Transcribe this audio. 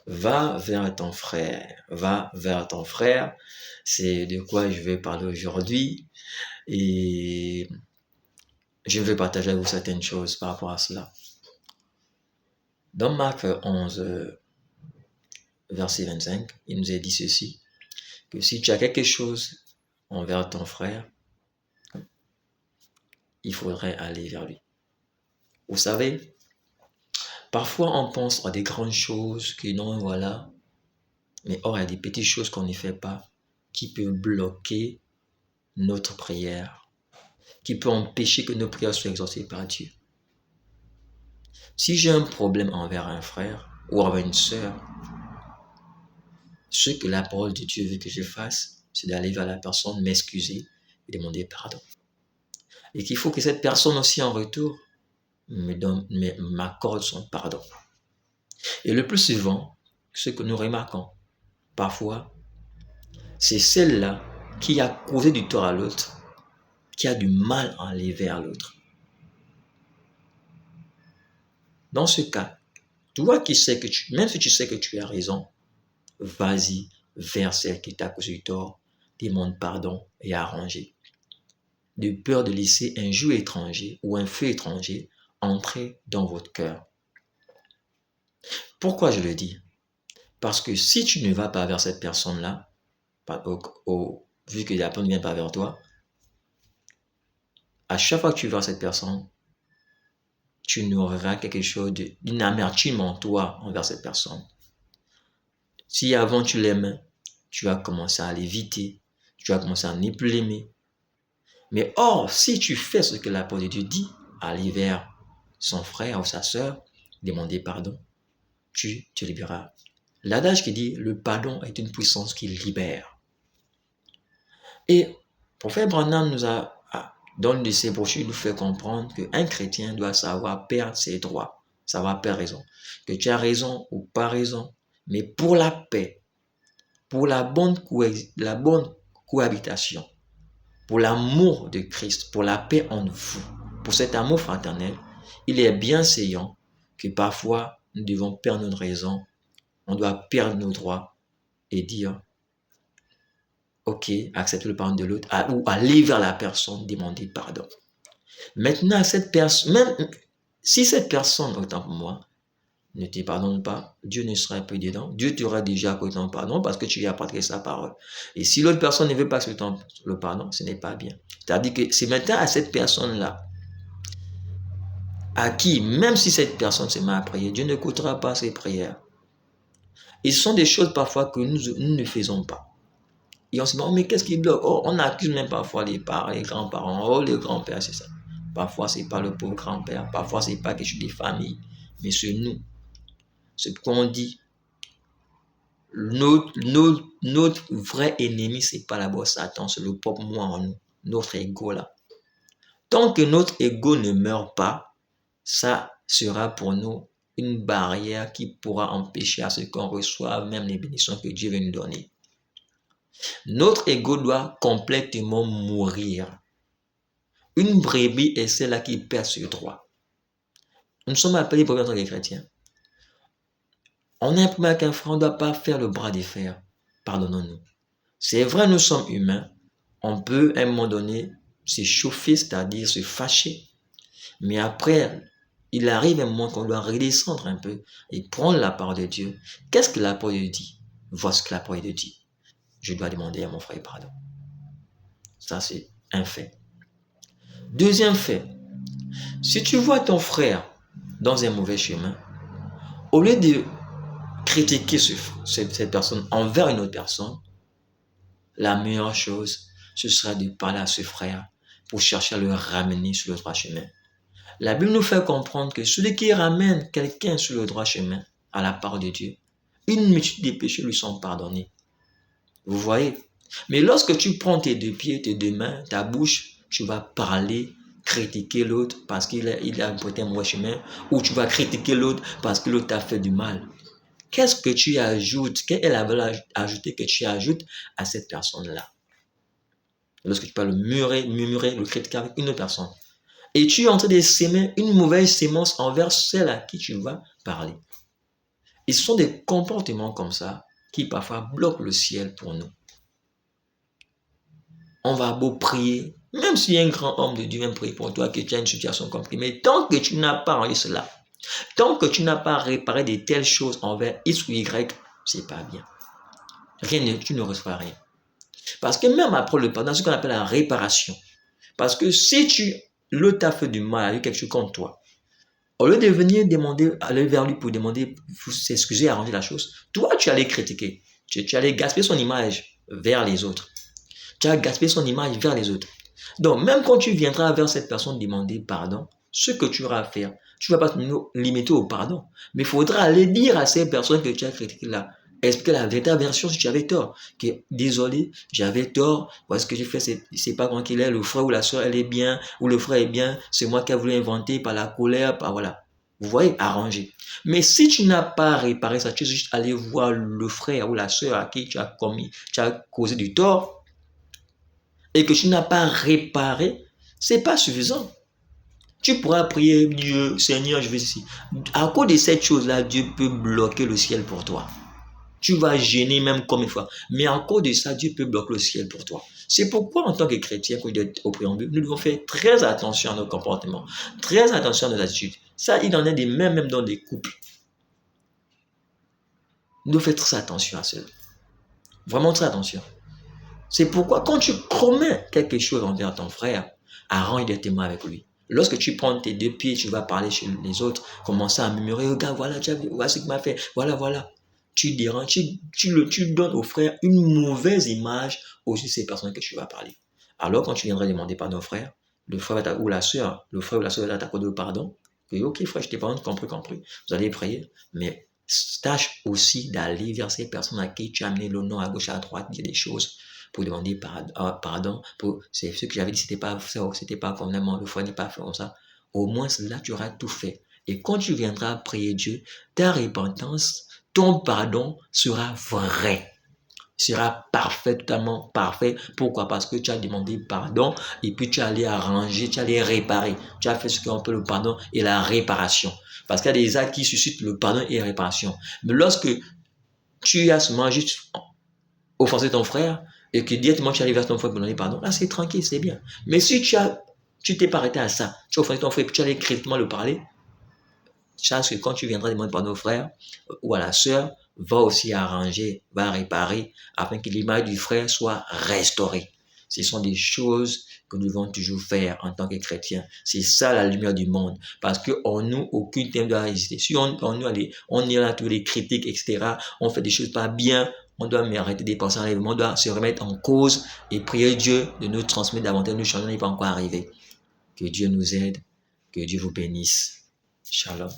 Va vers ton frère. Va vers ton frère. C'est de quoi je vais parler aujourd'hui. Et je vais partager avec vous certaines choses par rapport à cela. Dans Marc 11, verset 25, il nous est dit ceci, que si tu as quelque chose envers ton frère, il faudrait aller vers lui. Vous savez, parfois on pense à des grandes choses que non, voilà, mais or il y a des petites choses qu'on ne fait pas qui peuvent bloquer notre prière, qui peut empêcher que nos prières soient exaucées par Dieu. Si j'ai un problème envers un frère ou envers une sœur, ce que la parole de Dieu veut que je fasse, c'est d'aller vers la personne, m'excuser et demander pardon. Et qu'il faut que cette personne aussi en retour m'accorde son pardon. Et le plus souvent, ce que nous remarquons, parfois, c'est celle-là qui a causé du tort à l'autre, qui a du mal à aller vers l'autre. Dans ce cas, toi qui sais que même si tu sais que tu as raison, vas-y vers celle qui t'a causé du tort, demande pardon et arranger. De peur de laisser un joug étranger ou un feu étranger entrer dans votre cœur. Pourquoi je le dis? Parce que si tu ne vas pas vers cette personne-là, vu que la personne ne vient pas vers toi, à chaque fois que tu vas vers cette personne, tu n'auras quelque chose d'une amertume en toi envers cette personne. Si avant tu l'aimes, tu vas commencer à l'éviter, tu vas commencer à ne plus l'aimer. Mais or, si tu fais ce que la parole de Dieu dit, aller vers son frère ou sa sœur, demander pardon, tu te libéreras. L'adage qui dit le pardon est une puissance qui libère. Et prophète Branham dans l'une de ses brochures, nous fait comprendre qu'un chrétien doit savoir perdre ses droits, savoir perdre raison. Que tu as raison ou pas raison, mais pour la paix, pour la bonne cohabitation, pour l'amour de Christ, pour la paix en vous, pour cet amour fraternel, il est bien bienséant que parfois nous devons perdre notre raison, on doit perdre nos droits et dire ok, accepter le pardon de l'autre ou aller vers la personne, demander pardon. Maintenant, cette personne, même si cette personne, autant pour moi, ne te pardonne pas, Dieu ne sera pas dedans. Dieu t'aura déjà accordé ton pardon parce que tu lui as prêté sa parole. Et si l'autre personne ne veut pas accepter le pardon, ce n'est pas bien. C'est-à-dire que c'est maintenant à cette personne-là, à qui, même si cette personne se met à prier, Dieu n'écoutera pas ses prières. Et ce sont des choses parfois que nous ne faisons pas. Et on se dit, oh, mais qu'est-ce qui bloque? Oh, on accuse même parfois les parents, les grands-parents. Oh, les grands-pères, c'est ça. Parfois, ce n'est pas le pauvre grand-père. Parfois, ce n'est pas quelque chose des familles. Mais c'est nous. C'est qu'on dit. Notre vrai ennemi, ce n'est pas d'abord Satan, c'est le propre moi en nous. Notre ego là. Tant que notre ego ne meurt pas, ça sera pour nous une barrière qui pourra empêcher à ce qu'on reçoive même les bénédictions que Dieu veut nous donner. Notre ego doit complètement mourir. Une brebis est celle-là qui perd ses droits. Nous sommes appelés pour être des chrétiens. On a un problème avec un frère, on ne doit pas faire le bras de fer. Pardonnons-nous. C'est vrai, nous sommes humains. On peut, à un moment donné, s'échauffer, c'est-à-dire se fâcher. Mais après, il arrive un moment qu'on doit redescendre un peu et prendre la parole de Dieu. Qu'est-ce que la parole de Dieu dit? Voici ce que la parole de Dieu dit. Je dois demander à mon frère pardon. Ça, c'est un fait. Deuxième fait, si tu vois ton frère dans un mauvais chemin, au lieu de critiquer cette personne envers une autre personne, la meilleure chose, ce sera de parler à ce frère pour chercher à le ramener sur le droit chemin. La Bible nous fait comprendre que celui qui ramène quelqu'un sur le droit chemin à la parole de Dieu, une multitude de péchés lui sont pardonnés. Vous voyez? Mais lorsque tu prends tes deux pieds, tes deux mains, ta bouche, tu vas parler, critiquer l'autre parce qu'il a emprunté un mauvais chemin, ou tu vas critiquer l'autre parce que l'autre t'a fait du mal. Qu'est-ce que tu ajoutes? Quelle est la valeur ajoutée que tu ajoutes à cette personne-là? Lorsque tu peux murmurer, le critiquer avec une autre personne. Et tu es en train de s'aimer une mauvaise sémence envers celle à qui tu vas parler. Et ce sont des comportements comme ça qui parfois bloquent le ciel pour nous. On va beau prier, même si un grand homme de Dieu vient prier pour toi, que tu as une situation compliquée, mais tant que tu n'as pas enlevé cela, tant que tu n'as pas réparé de telles choses envers X ou Y, c'est pas bien. Tu ne reçois rien. Parce que même après le pardon, c'est ce qu'on appelle la réparation. Parce que si l'autre t'a fait du mal, a eu quelque chose contre toi, au lieu de venir aller vers lui pour demander, s'excuser, arranger la chose, toi, tu allais critiquer. Tu allais gaspiller son image vers les autres. Tu as gaspillé son image vers les autres. Donc, même quand tu viendras vers cette personne demander pardon, ce que tu auras à faire, tu ne vas pas te limiter au pardon. Mais il faudra aller dire à ces personnes que tu as critiquées là, expliquer la véritable version si tu avais tort. Que, désolé, j'avais tort, voilà ce que j'ai fait, c'est pas quand qu'il est, le frère ou la soeur, elle est bien, ou le frère est bien, c'est moi qui ai voulu inventer par la colère, par voilà. Vous voyez, arranger. Mais si tu n'as pas réparé ça, tu es juste allé voir le frère ou la soeur à qui tu as causé du tort, et que tu n'as pas réparé, c'est pas suffisant. Tu pourras prier Dieu, Seigneur, je vais ici. À cause de cette chose-là, Dieu peut bloquer le ciel pour toi. Tu vas gêner même comme une fois. Mais à cause de ça, Dieu peut bloquer le ciel pour toi. C'est pourquoi, en tant que chrétien, au préambule, nous devons faire très attention à nos comportements, très attention à nos attitudes. Ça, il en est des mêmes, même dans des couples. Nous devons faire très attention à cela. Vraiment très attention. C'est pourquoi quand tu commets quelque chose envers ton frère, arrange directement avec lui. Lorsque tu prends tes deux pieds, tu vas parler chez les autres, commencer à murmurer, regarde, voilà, tu as vu, voilà ce qu'il m'a fait, voilà. Tu déranges, tu donnes au frère une mauvaise image aussi de ces personnes que tu vas parler. Alors quand tu viendras demander pardon au frère, le frère ou la soeur va t'accorder le pardon. Et ok frère, je t'ai pardonné, compris. Vous allez prier, mais tâche aussi d'aller vers ces personnes à qui tu as amené le nom à gauche, à droite, dire des choses pour demander pardon. C'est ce que j'avais dit, c'était pas convenablement, le frère n'est pas fait comme ça. Au moins, là, tu auras tout fait. Et quand tu viendras prier Dieu, ta repentance, ton pardon sera vrai. Sera parfait, totalement parfait. Pourquoi? Parce que tu as demandé pardon et puis tu as allé arranger, tu as allé réparer. Tu as fait ce qu'on appelle le pardon et la réparation. Parce qu'il y a des actes qui suscitent le pardon et la réparation. Mais lorsque tu as seulement juste offensé ton frère et que directement tu arrives vers ton frère pour demander pardon, là c'est tranquille, c'est bien. Mais si tu t'es pas arrêté à ça, tu as offensé ton frère et puis tu allais critiquement le parler, sache que quand tu viendras demander pardon au frère ou à la sœur, va aussi arranger, va réparer afin que l'image du frère soit restaurée. Ce sont des choses que nous devons toujours faire en tant que chrétiens. C'est ça la lumière du monde. Parce qu'en nous, aucune thème ne doit résister. Si on est là, tous les critiques, etc., on fait des choses pas bien, on doit arrêter des pensées en rêve, on doit se remettre en cause et prier Dieu de nous transmettre davantage, nous changer n'est pas encore arrivé. Que Dieu nous aide, que Dieu vous bénisse. Shalom.